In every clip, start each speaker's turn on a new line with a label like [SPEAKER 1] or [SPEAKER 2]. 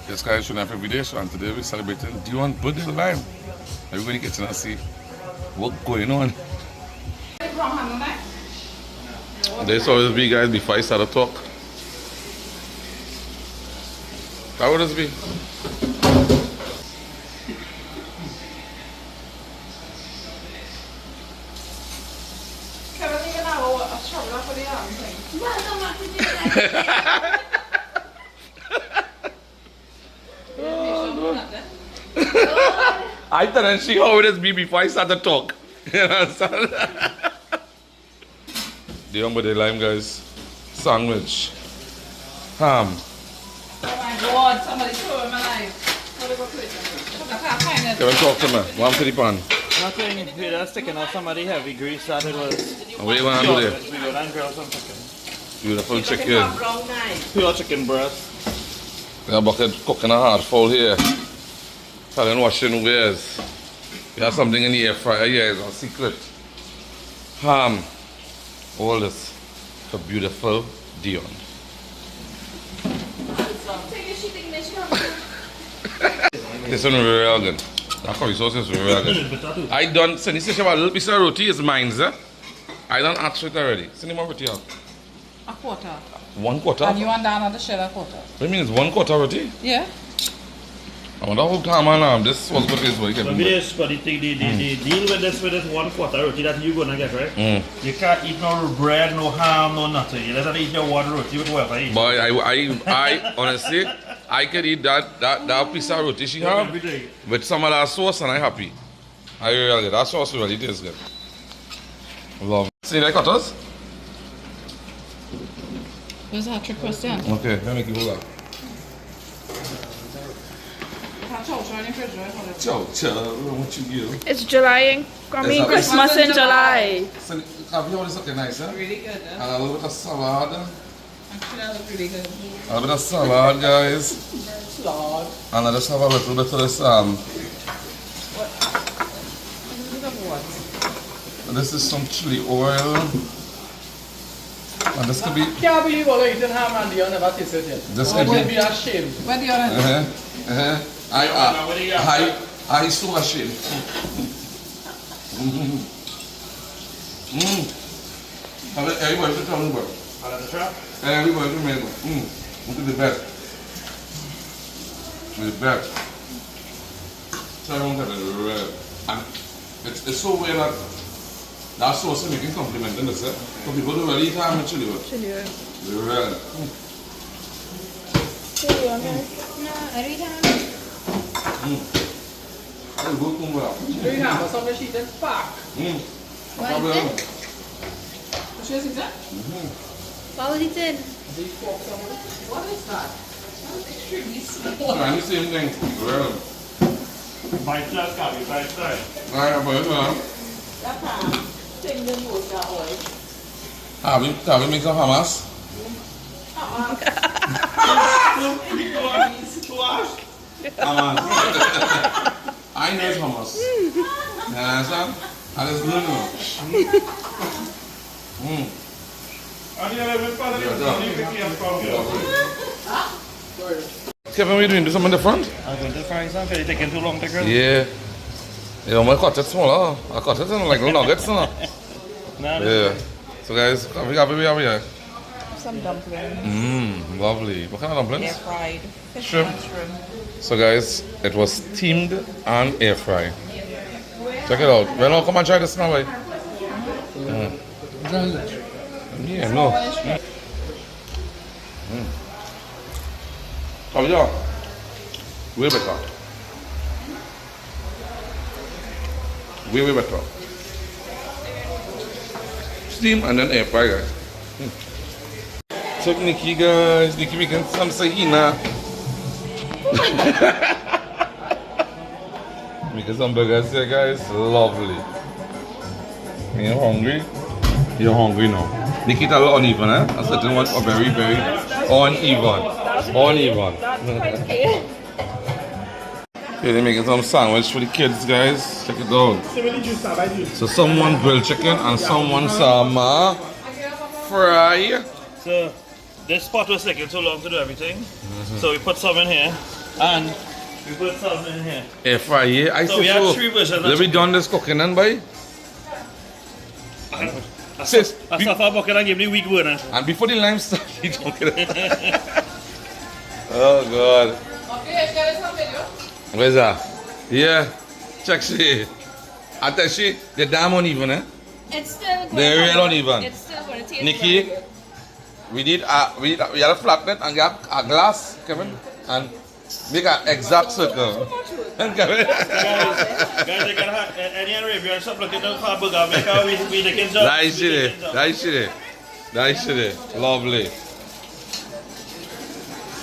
[SPEAKER 1] This guy is showing up every day, so and today we're celebrating Dion birthday live. Everybody gets to see what's going on. This always be, guys, before I start to talk. How would this be? I thought and see how it is be before I start to talk. You understand? The birthday lime, guys. Sandwich. Ham.
[SPEAKER 2] Oh my God, somebody threw him alive.
[SPEAKER 1] Kevin, talk to me. One for the pan.
[SPEAKER 3] Nothing, we're just taking out somebody heavy grease that it was.
[SPEAKER 1] What do you want to do there?
[SPEAKER 3] We're going to grill some chicken.
[SPEAKER 1] Beautiful chicken.
[SPEAKER 3] Pure chicken breast.
[SPEAKER 1] We have a bucket cooking a hard fowl here. Telling washing wares. We have something in the air fryer here, it's a secret. Ham. All this for beautiful Dion. This one is real good. That curry sauce is real good. I done, since you say a little piece of roti is mine, sir. I done asked it already. Send him more roti out.
[SPEAKER 2] A quarter.
[SPEAKER 1] 1 quarter?
[SPEAKER 2] And you want down on the shell a quarter?
[SPEAKER 1] What do you mean it's 1 quarter roti?
[SPEAKER 2] Yeah.
[SPEAKER 1] I wonder how time and this was good as well.
[SPEAKER 3] But the deal with this 1 quarter roti that you're going to get, right? You can't eat no bread, no ham, no nothing. You let eat your one roti with whatever you eat.
[SPEAKER 1] Boy, I honestly, I could eat that piece of roti she have with some of that sauce and I'm happy. I really get that sauce really tastes good. Love it. See that cutters?
[SPEAKER 2] Where's that trick question?
[SPEAKER 1] Okay, let me give you that. Chow, what you give?
[SPEAKER 4] It's July, Christmas in July.
[SPEAKER 1] So, have you always looking nice, huh?
[SPEAKER 2] Really good, huh?
[SPEAKER 1] And a little bit of salad.
[SPEAKER 2] Actually, that looks really good.
[SPEAKER 1] A little bit of salad, guys.
[SPEAKER 2] Salad.
[SPEAKER 1] And I just have a little bit of this,
[SPEAKER 2] What? A little bit of what?
[SPEAKER 1] this is some chili oil. And this could be,
[SPEAKER 3] I can't believe all you didn't have and Dion never tasted it.
[SPEAKER 1] this
[SPEAKER 3] I
[SPEAKER 1] could
[SPEAKER 3] would
[SPEAKER 1] be,
[SPEAKER 3] be ashamed.
[SPEAKER 2] Where do you want it?
[SPEAKER 1] I so ashamed. Everybody should tell me about it. Everybody should make it. Look at the best. The best. Try one that is red. And it's so weird that that sauce is making compliment in this. So people don't really eat ham and chili oil.
[SPEAKER 4] Chili oil.
[SPEAKER 1] The red.
[SPEAKER 4] Chili oil, guys. No, I don't have.
[SPEAKER 1] That is good well.
[SPEAKER 3] Do you have some sheet in pack?
[SPEAKER 4] What is it?
[SPEAKER 2] What is that?
[SPEAKER 4] What was it in?
[SPEAKER 2] What is that? That is extremely small.
[SPEAKER 1] And the same thing. Well,
[SPEAKER 3] My class got it, right?
[SPEAKER 1] I have it. Have we make some hummus? I know it's hummus. You understand? I just don't know. Kevin, what are you doing? Do something in the front?
[SPEAKER 3] I'm going to find something. It's taking too long to grill.
[SPEAKER 1] Yeah. Yeah, my cut it smaller. I cut it in like little nuggets. Yeah. So guys, we have here.
[SPEAKER 4] Some dumplings.
[SPEAKER 1] Lovely. What kind of dumplings?
[SPEAKER 4] Air fried. Fish
[SPEAKER 1] Shrimp.
[SPEAKER 4] and shrimp.
[SPEAKER 1] So guys, it was steamed and air fried. Check it out. Well, now come and try this now, right? Yeah, no. How are you? Way better. Way better. Steam and then air fry, guys. Check Nikki, guys. Nikki making some sahina. Making some burgers here, guys. Lovely. You're hungry? You're hungry now. Nikki, it's a little uneven, eh? A certain one are very, very uneven. Uneven. Okay, they're making some sandwich for the kids, guys. Check it out. So someone grilled chicken and someone some fry.
[SPEAKER 3] So this pot was taking too long to do everything. So we put some in here. And we put something in here.
[SPEAKER 1] Air fry, yeah. I
[SPEAKER 3] So
[SPEAKER 1] say
[SPEAKER 3] we have 3 versions.
[SPEAKER 1] Let me done this cooking and boy. Sis,
[SPEAKER 3] I suffer bucket and give me weak burner.
[SPEAKER 1] and before the lime start, you don't get it. Oh God.
[SPEAKER 2] Okay, share some video.
[SPEAKER 1] Where's that? Yeah. Check she. I tell she, the damn uneven, eh?
[SPEAKER 4] It's still going
[SPEAKER 1] They're real uneven.
[SPEAKER 4] It's still going to taste
[SPEAKER 1] Nikki,
[SPEAKER 4] very good.
[SPEAKER 1] we had a flat net and got a glass, Kevin, and make an exact circle. And Kevin.
[SPEAKER 3] Guys, you can have any Arabian shop looking down for a burger maker. We the kids job.
[SPEAKER 1] Nice shit. Nice shit. Nice shit. Lovely.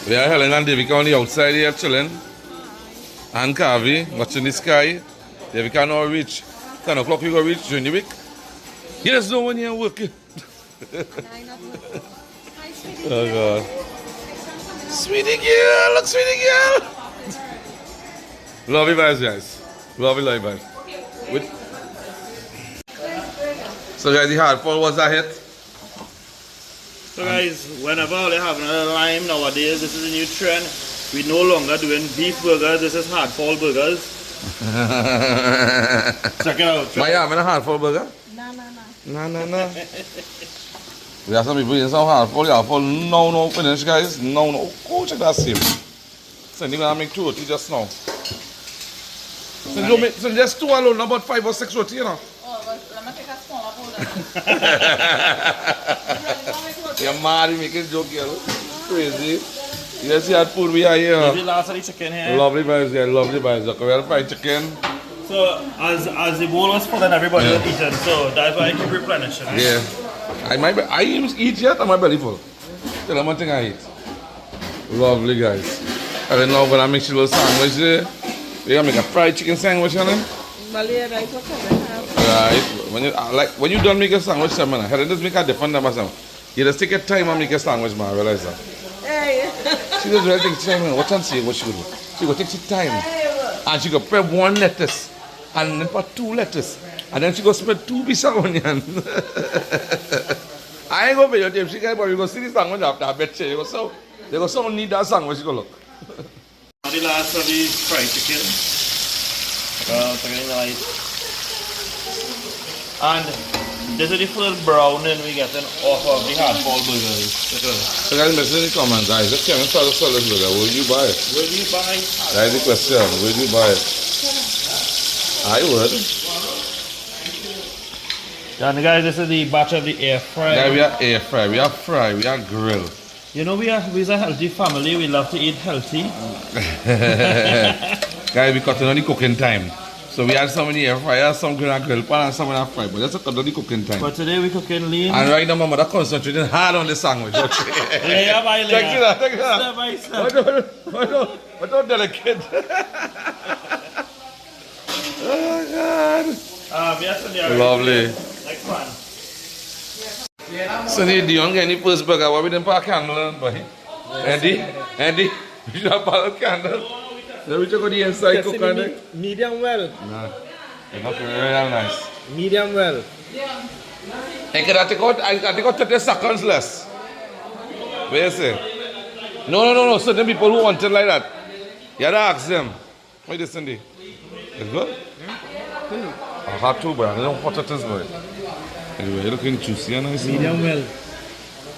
[SPEAKER 1] We are Helen and David on the outside here chilling. And Kavi watching the sky. Yeah, we can now reach 10 o'clock. We go reach during the week. Yes, no one here working. Oh God. Sweetie girl, look, sweetie girl. Lovely vibes, guys. Lovely vibes. With... So guys, the hard fall was a hit.
[SPEAKER 3] So guys, whenever they have another lime nowadays, this is a new trend. We're no longer doing beef burgers, this is hard fall burgers. Check it out.
[SPEAKER 1] Am I having a hard fall burger? No. We have some people in some hard fall, yeah, for no finish, guys. No. Oh, check that same. So you're gonna make 2 roti just now. So you make so just 2 alone, not about 5 or 6 roti, you know.
[SPEAKER 2] Oh, but let me take a smaller bowl.
[SPEAKER 1] You're mad, you making joke here. Crazy. You see that food we are here.
[SPEAKER 3] This is the last of the chicken here.
[SPEAKER 1] Lovely vibes, yeah, lovely vibes. Okay, we have fried chicken.
[SPEAKER 3] So as the bowl was full and everybody was eating, so that's why I keep replenishing.
[SPEAKER 1] Yeah. I eat yet or my belly full? Tell them one thing I eat. Lovely guys. And then now I'm gonna make a little sandwich there. We're gonna make a fried chicken sandwich on them. Right. When you done make a sandwich, man, just make a different number. You just take your time and make a sandwich, man. Realize that. She does really take time. Watch and see what she will do. She will take her time. And she go prep 1 lettuce. And then put 2 lettuce. And then she go spread 2 pieces of onion. I ain't gonna pay your time. She can't, but you go see this sandwich after I bet you. You go so someone need that sandwich. You go look.
[SPEAKER 3] Now the last of the fried chicken. And this is the first browning we getting off of the hard fall burgers.
[SPEAKER 1] So guys, message in the comments, guys. Let's come and start to sell this burger. Will you buy it?
[SPEAKER 3] Will you buy it?
[SPEAKER 1] That is the question. Will you buy it? I would.
[SPEAKER 3] And guys, this is the batch of the air fry.
[SPEAKER 1] Guys, we are air fry, we are fry, we are grill.
[SPEAKER 3] You know, we're a healthy family. We love to eat healthy.
[SPEAKER 1] Guys, we cutting on the cooking time. So we had some in the air fryer, some grill pan, and some in the fry. But that's cut on the cooking time.
[SPEAKER 3] But today we cooking lean.
[SPEAKER 1] And right now, Mama, concentrating hard on the sandwich. Okay.
[SPEAKER 3] Layer by layer.
[SPEAKER 1] Check it out, check it out.
[SPEAKER 3] Step by step.
[SPEAKER 1] What don't delicate. Oh God. Lovely.
[SPEAKER 3] Next one.
[SPEAKER 1] So Dion get any first burger, what we didn't put a candle on, boy? Andy, we should have put a candle. Then we check out the inside cook on it.
[SPEAKER 5] Medium well.
[SPEAKER 1] Nah, it's not very nice.
[SPEAKER 5] Medium well.
[SPEAKER 1] Hey, can I take out 30 seconds less? What you say? No. Certain people who want it like that. You gotta ask them. What is this, Cindy? It's good? I have to, but I don't know what it is, boy. Anyway, looking juicy and nice.
[SPEAKER 5] Medium well.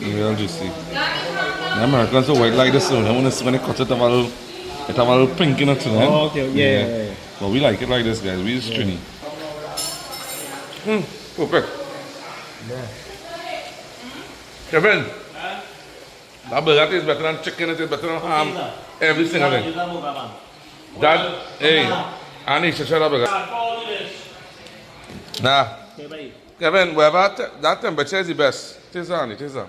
[SPEAKER 1] Real juicy. The Americans are white like this, so when they cut it, it have a little pink in it to them.
[SPEAKER 5] Oh, okay, yeah.
[SPEAKER 1] But we like it like this, guys. We use Trini. Perfect.
[SPEAKER 5] Yeah.
[SPEAKER 1] Kevin, that burger tastes better than chicken, it is better than ham. Every single thing. That, hey, I need to try that burger. Nah. Kevin, wherever that temperature is the best. Taste that, honey, taste that.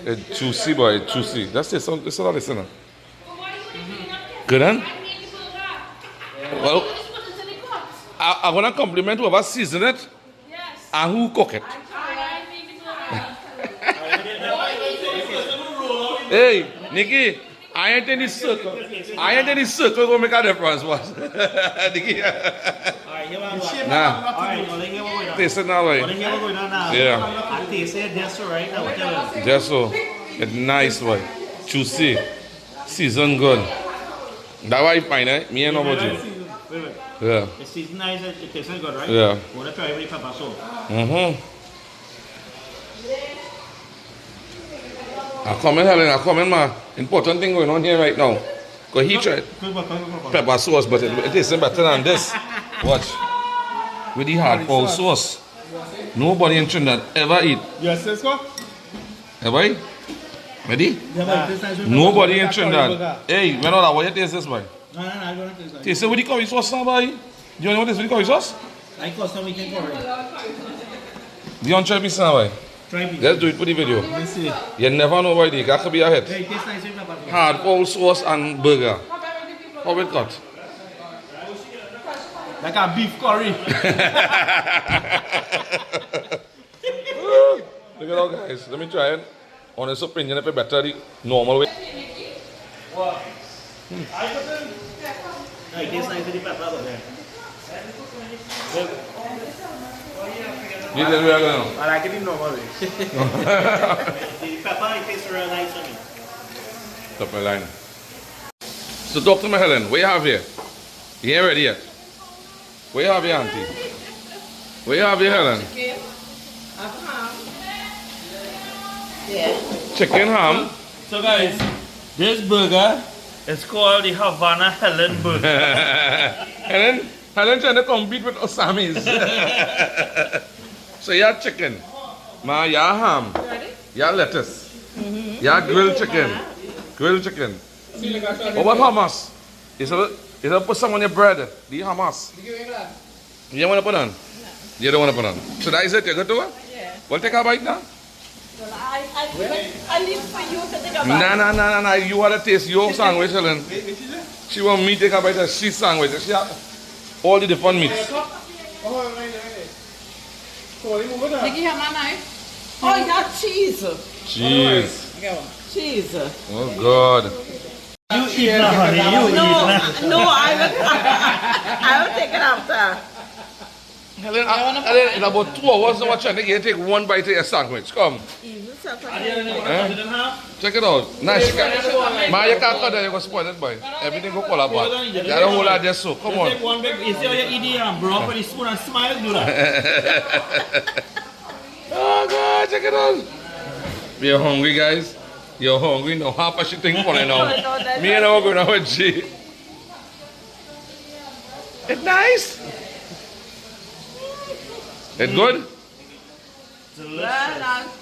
[SPEAKER 1] It's juicy, boy, it's juicy. That's it, it's all this, isn't it? Good, huh? Well, I'm going to compliment whoever seasoned it and who cook it. Hey, Nikki, I ain't in this circle. I ain't in this circle going to make a difference, what? Nikki. Nah. Taste it now, right? Yeah.
[SPEAKER 3] I taste it just right now.
[SPEAKER 1] Just so. It's nice, boy. Juicy. Seasoned good. That's why I find it. Me and nobody.
[SPEAKER 3] Wait.
[SPEAKER 1] Yeah.
[SPEAKER 3] It's seasoned nice, it tastes good, right?
[SPEAKER 1] Yeah.
[SPEAKER 3] Want to try with the pepper sauce?
[SPEAKER 1] I come in, Helen. I come in, ma. Important thing going on here right now. Because he tried pepper sauce, but it tastes better than this. Watch. With the hard Fowl sauce. Nobody in Trinidad ever eat.
[SPEAKER 5] Yes, Cisco?
[SPEAKER 1] Ever eat? Ready? Nobody in Trinidad. Hey, when all that, what you taste this, boy?
[SPEAKER 3] No, I don't taste like
[SPEAKER 1] Taste it with the curry sauce now, boy. Do you know what this with the curry sauce?
[SPEAKER 3] I cost some weekend for it.
[SPEAKER 1] Dion, try this now, boy.
[SPEAKER 3] Try me.
[SPEAKER 1] Let's do it for the video.
[SPEAKER 3] Let's see.
[SPEAKER 1] You never know why they got to be a hit.
[SPEAKER 3] Hey, it tastes nice with pepper sauce.
[SPEAKER 1] Hard Fowl sauce and burger. How it got?
[SPEAKER 3] Like a beef curry.
[SPEAKER 1] Look at that, guys. Let me try it. Honest opinion, if it's better the normal way.
[SPEAKER 3] Hey, it tastes nice with the pepper sauce.
[SPEAKER 1] You tell me what now.
[SPEAKER 5] I like it in normal way.
[SPEAKER 3] The pepper, it tastes real nice on me.
[SPEAKER 1] Top my line. So talk to me, Helen. What you have here? You ain't ready yet. What you have here, auntie? What you have here, Helen?
[SPEAKER 2] Yeah.
[SPEAKER 1] Chicken ham.
[SPEAKER 3] So guys, this burger is called the Havana Helen Burger.
[SPEAKER 1] Helen trying to compete with Osami's. So you have chicken. Ma, you have ham. You have lettuce. You have grilled chicken. Grilled chicken. What about hummus? Is it put some on your bread? The hummus. You don't want to put on? You don't want to put on. So that is it? You go to it?
[SPEAKER 4] Yeah.
[SPEAKER 1] Well, take a bite now.
[SPEAKER 4] Well, I leave for you to take a bite.
[SPEAKER 1] Nah. You want to taste your sandwich, Helen. She want me to take a bite of she's sandwich. She have all the different meats.
[SPEAKER 4] Nikki, have my knife?
[SPEAKER 2] Oh, you got cheese.
[SPEAKER 1] Cheese.
[SPEAKER 2] Cheese.
[SPEAKER 1] Oh, God.
[SPEAKER 3] You eat now, honey. You eat now.
[SPEAKER 2] No, I will take it after.
[SPEAKER 1] Helen, in about 2 hours, now I'm trying to get take one bite of your sandwich. Come. Check it out. Nice. Ma, you can't cut that. You're going to spoil it, boy. Everything will fall apart. You got a whole lot there, so come on.
[SPEAKER 3] Take one big, you see how you eat the broth with the spoon and smile, do that.
[SPEAKER 1] Oh, God, check it out. You're hungry, guys. You're hungry. No half a shit thing funny now. Me and I are going to have a G. It's nice. It's good?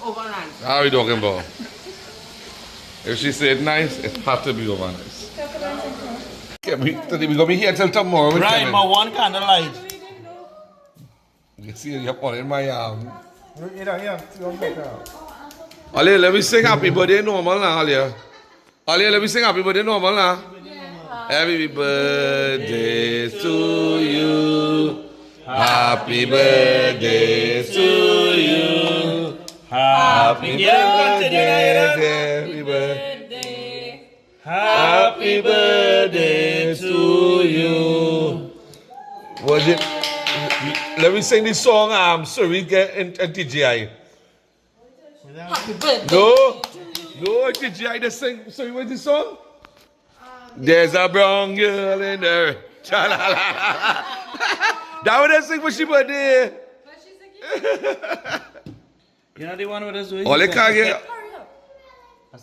[SPEAKER 2] Overnight.
[SPEAKER 1] How are we talking about? If she said nice, it has to be over nice. Okay, we're going to be here till tomorrow.
[SPEAKER 3] Right, my one candlelight.
[SPEAKER 1] You see, you're putting my arm.
[SPEAKER 5] Yeah.
[SPEAKER 1] Ali, let me sing happy birthday normal now, Ali. Ali, let me sing happy birthday normal now. Happy birthday to you. Happy birthday to you. Happy birthday. Happy birthday to you. Was it? Let me sing this song. Sorry, get in TGI.
[SPEAKER 2] Happy birthday.
[SPEAKER 1] No, TGI. They sing. Sorry, what's this song? There's a brown girl in there. That would they sing for she birthday.
[SPEAKER 3] You know the one with us doing?
[SPEAKER 1] All they can't get.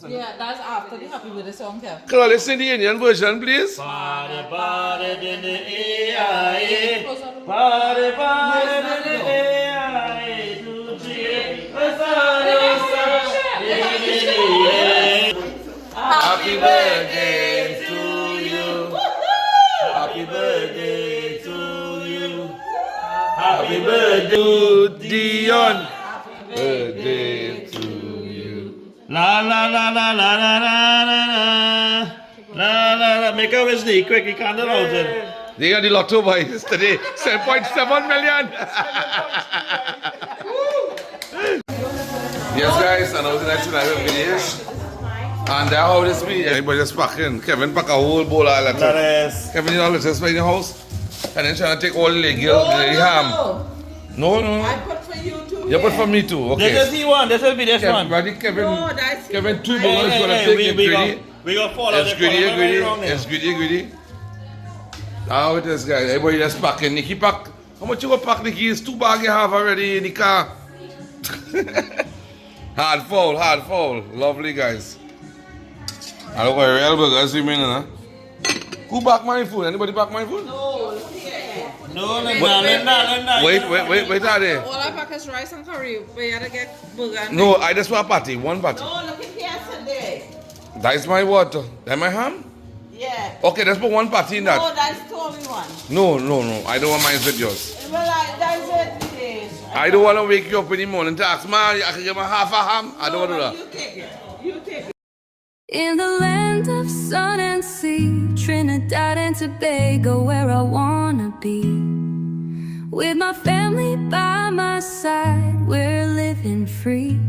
[SPEAKER 2] Yeah, that's after the happy birthday song. Yeah.
[SPEAKER 1] Can I sing the Indian version, please?
[SPEAKER 3] Party, party, in the air. Party, party, in the air.
[SPEAKER 1] Happy birthday to you. Happy birthday to you. Happy birthday to Dion. Birthday to you.
[SPEAKER 3] La la la la la la la la la la la. Make a wish, quick, you can't allow it.
[SPEAKER 1] They got the lotto boys today. 7.7 million. Yes, guys, and I was next tonight with Vedesh. And that's how this be. Everybody just packing. Kevin pack a whole bowl of lettuce. Kevin, you know lettuce in your house? And then trying to take all the ham. No.
[SPEAKER 2] I put for you too.
[SPEAKER 1] You put for me too, okay.
[SPEAKER 3] This is the one, this will be this one.
[SPEAKER 1] Ready, Kevin?
[SPEAKER 2] No, that's
[SPEAKER 1] Kevin, 2
[SPEAKER 3] Hey,
[SPEAKER 1] bowls
[SPEAKER 3] hey,
[SPEAKER 1] gonna
[SPEAKER 3] hey,
[SPEAKER 1] take it,
[SPEAKER 3] we
[SPEAKER 1] Trini.
[SPEAKER 3] got follow
[SPEAKER 1] It's
[SPEAKER 3] the
[SPEAKER 1] greedy,
[SPEAKER 3] follow
[SPEAKER 1] greedy.
[SPEAKER 3] wrong there.
[SPEAKER 1] It's greedy, greedy. How it is, guys? Everybody just packing. Nikki pack. How much you go pack, Nikki? It's 2 bags you have already in the car. hard fowl. Lovely, guys. I look like real burgers, you mean, huh? Who back my food? Anybody back my food?
[SPEAKER 2] No, look here.
[SPEAKER 3] No, Linda.
[SPEAKER 1] Wait, are there?
[SPEAKER 2] All I pack is rice and curry. We gotta get burger.
[SPEAKER 1] No, I just want patty, one patty.
[SPEAKER 2] No, look at here today.
[SPEAKER 1] That's my what? That my ham?
[SPEAKER 2] Yeah.
[SPEAKER 1] Okay, let's put one patty in that.
[SPEAKER 2] No, that's Tommy one.
[SPEAKER 1] No. I don't want mine with yours.
[SPEAKER 2] Well, that's it today.
[SPEAKER 1] I don't want to wake you up in the morning to ask, man, I can give me half a ham. I don't want to do that.
[SPEAKER 2] You take it. You take it.
[SPEAKER 6] In the land of sun and sea, Trinidad and Tobago, where I wanna be. With my family by my side, we're living free.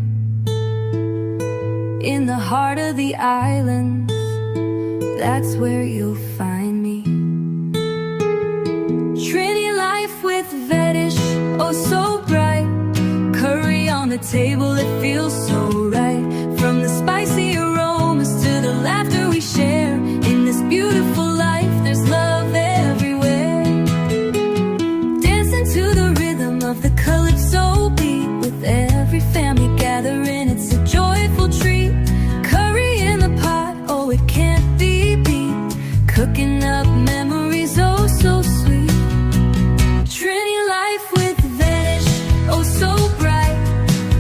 [SPEAKER 6] In the heart of the islands, that's where you'll find me. Trini life with Vedesh, oh so bright. Curry on the table, it feels so right. From the spicy aromas to the laughter we share. In this beautiful life, there's love everywhere. Dancing to the rhythm of the calypso beat. With every family gathering, it's a joyful treat. Curry in the pot, oh it can't be beat. Cooking up memories, oh so sweet. Trini life with Vedesh, oh so bright.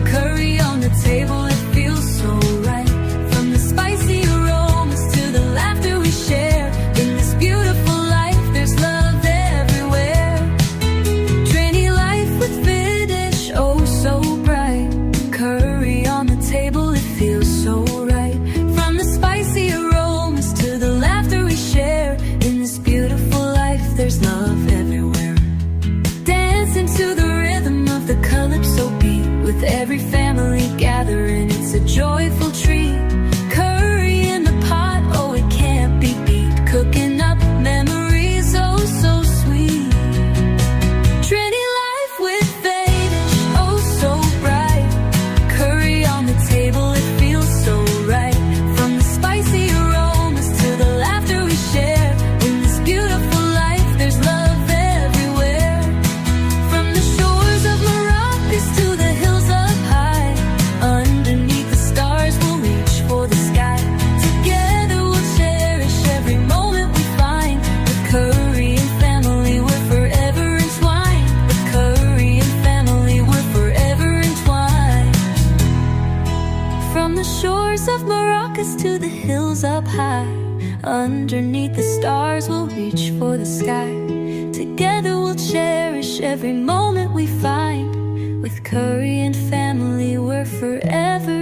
[SPEAKER 6] Curry on the table, it feels so right. From the spicy aromas to the laughter we share. In this beautiful life, there's love everywhere. Trini life with Vedesh, oh so bright. Curry on the table, it feels so right. From the spicy aromas to the laughter we share. In this beautiful life, there's love everywhere. Dancing to the rhythm of the calypso beat. With every family gathering, it's a joyful treat. Curry in the pot, oh it can't be beat. Cooking up memories, oh so sweet. Trini life with Vedesh, oh so bright. Curry on the table, it feels so right. From the spicy aromas to the laughter we share. In this beautiful life, there's love everywhere. From the shores of Morocco to the hills up high. Underneath the stars, we'll reach for the sky. Together we'll cherish every moment we find. With curry and family, we're forever entwined. With curry and family, we're forever entwined. From the shores of Morocco to the hills up high. Underneath the stars, we'll reach for the sky. Together we'll cherish every moment we find. With curry and family, we're forever